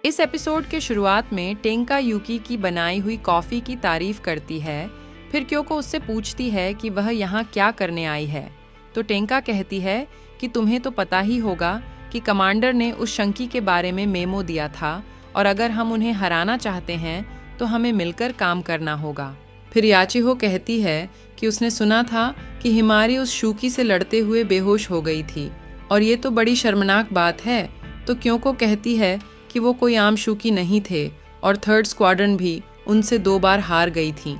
इस एपिसोड के शुरुआत में टेंका यूकी की बनाई हुई कॉफी की तारीफ करती है। फिर क्योको उससे पूछती है कि वह यहाँ क्या करने आई है। तो टेंका कहती है कि तुम्हें तो पता ही होगा कि कमांडर ने उस शंकी के बारे में मेमो दिया था और अगर हम उन्हें हराना चाहते हैं तो हमें मिलकर काम करना होगा। फिर याचिहो कहती है कि उसने सुना था कि हिमारी उस शूकी से लड़ते हुए बेहोश हो गई थी और ये तो बड़ी शर्मनाक बात है। तो क्योको कहती है कि वो कोई आम शूकी नहीं थे और थर्ड स्क्वाड्रन भी उनसे 2 बार हार गई थी।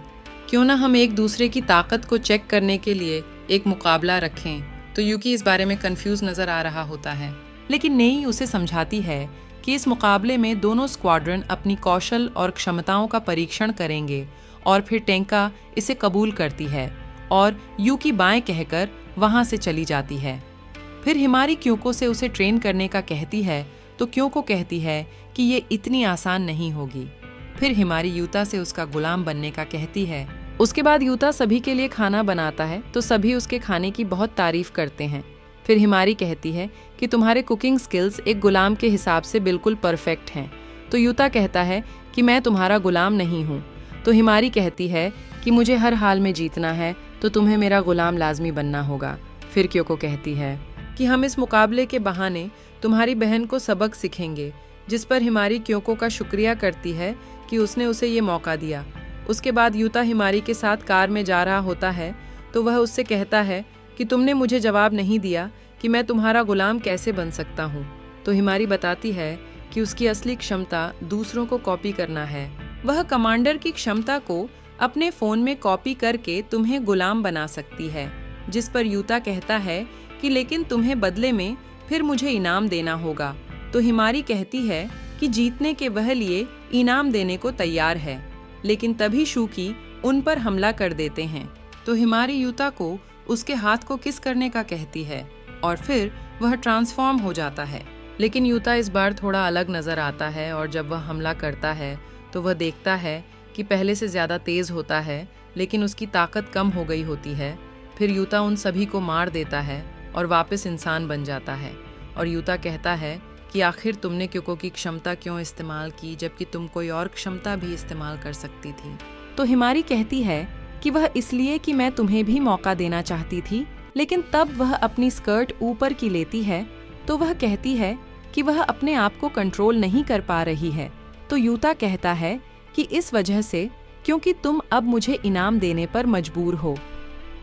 क्यों ना हम एक दूसरे की ताकत को चेक करने के लिए एक मुकाबला रखें। तो यूकी इस बारे में कंफ्यूज नजर आ रहा होता है, लेकिन नेई उसे समझाती है कि इस मुकाबले में दोनों स्क्वाड्रन अपनी कौशल और क्षमताओं का परीक्षण करेंगे और फिर टेंका इसे कबूल करती है और यूकी बाएं कहकर वहां से चली जाती है। फिर हिमारी क्योको से उसे ट्रेन करने का कहती है तो क्योको कहती है कि ये इतनी आसान नहीं होगी। फिर हिमारी यूता से उसका गुलाम बनने का कहती है। उसके बाद यूता सभी के लिए खाना बनाता है तो सभी उसके खाने की बहुत तारीफ करते हैं। फिर हिमारी कहती है कि तुम्हारे कुकिंग स्किल्स एक गुलाम के हिसाब से बिल्कुल परफेक्ट हैं। तो यूता कहता है कि मैं तुम्हारा गुलाम नहीं हूँ। तो हिमारी कहती है कि मुझे हर हाल में जीतना है तो तुम्हें मेरा गुलाम लाजमी बनना होगा। फिर क्योको कहती है कि हम इस मुकाबले के बहाने तुम्हारी बहन को सबक सिखेंगे, जिस पर हिमारी क्योको का शुक्रिया करती है कि उसने उसे ये मौका दिया। उसके बाद यूता हिमारी के साथ कार में जा रहा होता है तो वह उससे कहता है कि तुमने मुझे जवाब नहीं दिया कि मैं तुम्हारा गुलाम कैसे बन सकता हूँ। तो हिमारी बताती है कि उसकी असली क्षमता दूसरों को कॉपी करना है। वह कमांडर की क्षमता को अपने फ़ोन में कॉपी करके तुम्हें गुलाम बना सकती है, जिस पर यूता कहता है कि लेकिन तुम्हें बदले में फिर मुझे इनाम देना होगा। तो हिमारी कहती है कि जीतने के वह लिए इनाम देने को तैयार है, लेकिन तभी शूकी उन पर हमला कर देते हैं। तो हिमारी यूता को उसके हाथ को किस करने का कहती है और फिर वह ट्रांसफॉर्म हो जाता है। लेकिन यूता इस बार थोड़ा अलग नजर आता है और जब वह हमला करता है तो वह देखता है कि पहले से ज़्यादा तेज़ होता है, लेकिन उसकी ताकत कम हो गई होती है। फिर यूता उन सभी को मार देता है और वापस इंसान बन जाता है। और यूता कहता है कि आखिर तुमने क्योको की क्षमता क्यों इस्तेमाल की जबकि तुम कोई और क्षमता भी इस्तेमाल कर सकती थी। तो हिमारी कहती है कि वह इसलिए कि मैं तुम्हें भी मौका देना चाहती थी। लेकिन तब वह अपनी स्कर्ट ऊपर की लेती है तो वह कहती है कि वह अपने आप को कंट्रोल नहीं कर पा रही है। तो यूता कहता है कि इस वजह से क्योंकि तुम अब मुझे इनाम देने पर मजबूर हो।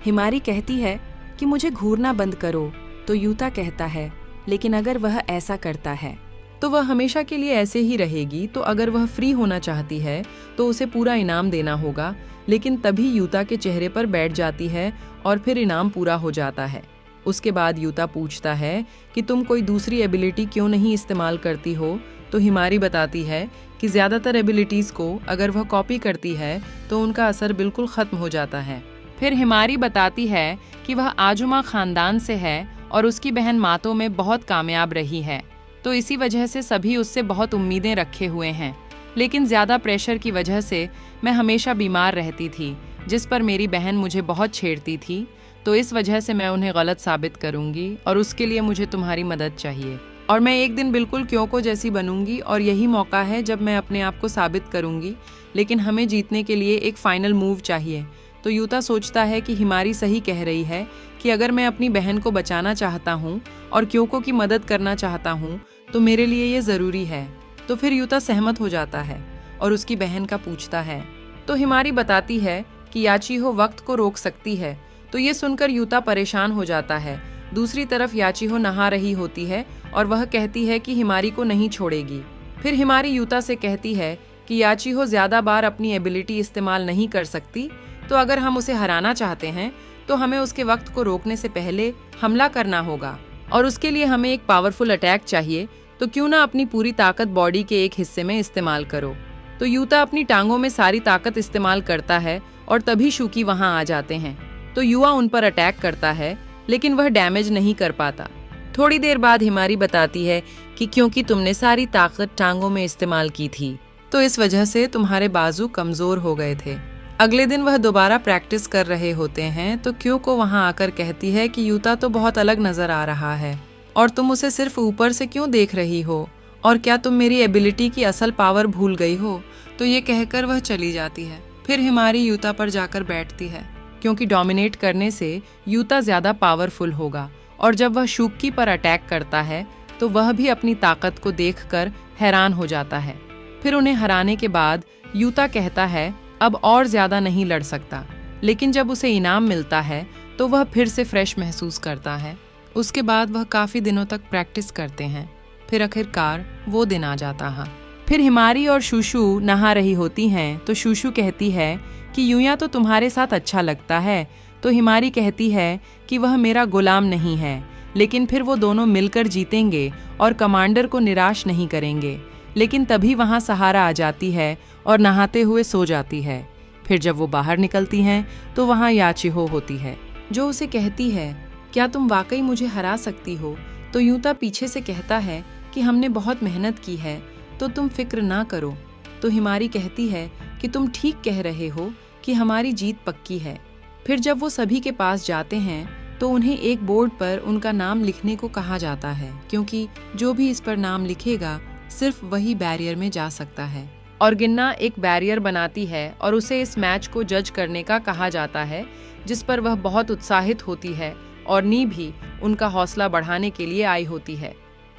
हिमारी कहती है कि मुझे घूरना बंद करो। तो यूता कहता है लेकिन अगर वह ऐसा करता है तो वह हमेशा के लिए ऐसे ही रहेगी। तो अगर वह फ्री होना चाहती है तो उसे पूरा इनाम देना होगा। लेकिन तभी यूता के चेहरे पर बैठ जाती है और फिर इनाम पूरा हो जाता है। उसके बाद यूता पूछता है कि तुम कोई दूसरी एबिलिटी क्यों नहीं इस्तेमाल करती हो। तो हिमारी बताती है कि ज़्यादातर एबिलिटीज़ को अगर वह कॉपी करती है तो उनका असर बिल्कुल ख़त्म हो जाता है। फिर हिमारी बताती है कि वह आजुमा ख़ानदान से है और उसकी बहन मातो में बहुत कामयाब रही है, तो इसी वजह से सभी उससे बहुत उम्मीदें रखे हुए हैं। लेकिन ज़्यादा प्रेशर की वजह से मैं हमेशा बीमार रहती थी, जिस पर मेरी बहन मुझे बहुत छेड़ती थी। तो इस वजह से मैं उन्हें गलत साबित करूँगी और उसके लिए मुझे तुम्हारी मदद चाहिए। और मैं एक दिन बिल्कुल क्योको जैसी बनूंगी और यही मौका है जब मैं अपने आप को साबित करूंगी। लेकिन हमें जीतने के लिए एक फाइनल मूव चाहिए। तो यूता सोचता है कि हिमारी सही कह रही है कि अगर मैं अपनी बहन को बचाना चाहता हूँ और क्योको की मदद करना चाहता हूँ तो मेरे लिए ये ज़रूरी है। तो फिर यूता सहमत हो जाता है और उसकी बहन का पूछता है। तो हिमारी बताती है कि याचिहो वक्त को रोक सकती है। तो ये सुनकर यूता परेशान हो जाता है। दूसरी तरफ याचिहो नहा रही होती है और वह कहती है कि हिमारी को नहीं छोड़ेगी। फिर हिमारी यूता से कहती है कि याचिहो ज़्यादा बार अपनी एबिलिटी इस्तेमाल नहीं कर सकती, तो अगर हम उसे हराना चाहते हैं तो हमें उसके वक्त को रोकने से पहले हमला करना होगा और उसके लिए हमें एक पावरफुल अटैक चाहिए। तो क्यों ना अपनी पूरी ताकत बॉडी के एक हिस्से में इस्तेमाल करो। तो यूता अपनी टांगों में सारी ताकत इस्तेमाल करता है और तभी शूकी वहां आ जाते हैं। तो युवा उन पर अटैक करता है लेकिन वह डैमेज नहीं कर पाता। थोड़ी देर बाद हिमारी बताती है कि क्योंकि तुमने सारी ताकत टांगों में इस्तेमाल की थी तो इस वजह से तुम्हारे बाजू कमजोर हो गए थे। अगले दिन वह दोबारा प्रैक्टिस कर रहे होते हैं तो क्योको वहां आकर कहती है कि यूता तो बहुत अलग नजर आ रहा है और तुम उसे सिर्फ ऊपर से क्यों देख रही हो और क्या तुम मेरी एबिलिटी की असल पावर भूल गई हो? तो ये कहकर वह चली जाती है। फिर हिमारी यूता पर जाकर बैठती है, क्योंकि डोमिनेट करने से यूता ज़्यादा पावरफुल होगा। और जब वह शुक्की पर अटैक करता है तो वह भी अपनी ताकत को देखकर हैरान हो जाता है। फिर उन्हें हराने के बाद यूता कहता है अब और ज़्यादा नहीं लड़ सकता, लेकिन जब उसे इनाम मिलता है तो वह फिर से फ्रेश महसूस करता है। उसके बाद वह काफ़ी दिनों तक प्रैक्टिस करते हैं। फिर आखिरकार वो दिन आ जाता है। फिर हिमारी और शूशू नहा रही होती हैं तो शूशू कहती है कि यूया तो तुम्हारे साथ अच्छा लगता है। तो हिमारी कहती है कि वह मेरा गुलाम नहीं है, लेकिन फिर वो दोनों मिलकर जीतेंगे और कमांडर को निराश नहीं करेंगे। लेकिन तभी वहाँ सहारा आ जाती है और नहाते हुए सो जाती है। फिर जब वो बाहर निकलती हैं तो वहाँ याचिहो होती है, जो उसे कहती है क्या तुम वाकई मुझे हरा सकती हो? तो यूता पीछे से कहता है कि हमने बहुत मेहनत की है, तो तुम फिक्र ना करो। तो हिमारी कहती है कि तुम ठीक कह रहे हो कि हमारी जीत पक्की है। फिर जब वो सभी के पास जाते हैं तो उन्हें एक बोर्ड पर उनका नाम लिखने को कहा जाता है, क्योंकि जो भी इस पर नाम लिखेगा सिर्फ वही बैरियर में जा सकता है। और गिन्ना एक बैरियर बनाती है और उसे इस मैच को जज करने का कहा जाता है, जिस पर वह बहुत उत्साहित होती है और नी भी उनका हौसला बढ़ाने के लिए आई होती है।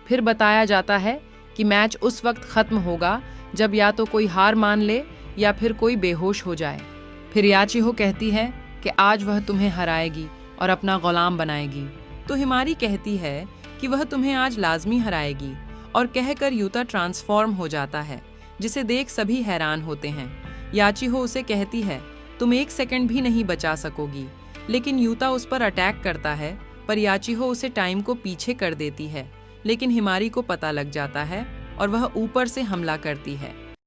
फिर बताया जाता है कि मैच उस वक्त खत्म होगा जब या तो कोई हार मान ले या फिर कोई बेहोश हो जाए। फिर याचिहो कहती है कि आज वह तुम्हें हराएगी और अपना गुलाम बनाएगी। तो हिमारी कहती है कि वह तुम्हें आज लाजमी हराएगी, और कहकर यूता ट्रांसफॉर्म हो जाता है, जिसे देख सभी हैरान होते हैं। याचिहो उसे कहती है तुम 1 सेकंड भी नहीं बचा सकोगी, लेकिन यूता उस पर अटैक करता है, पर याचिहो उसे टाइम को पीछे कर देती है। लेकिन हिमारी को पता लग जाता है और वह ऊपर से हमला करती है।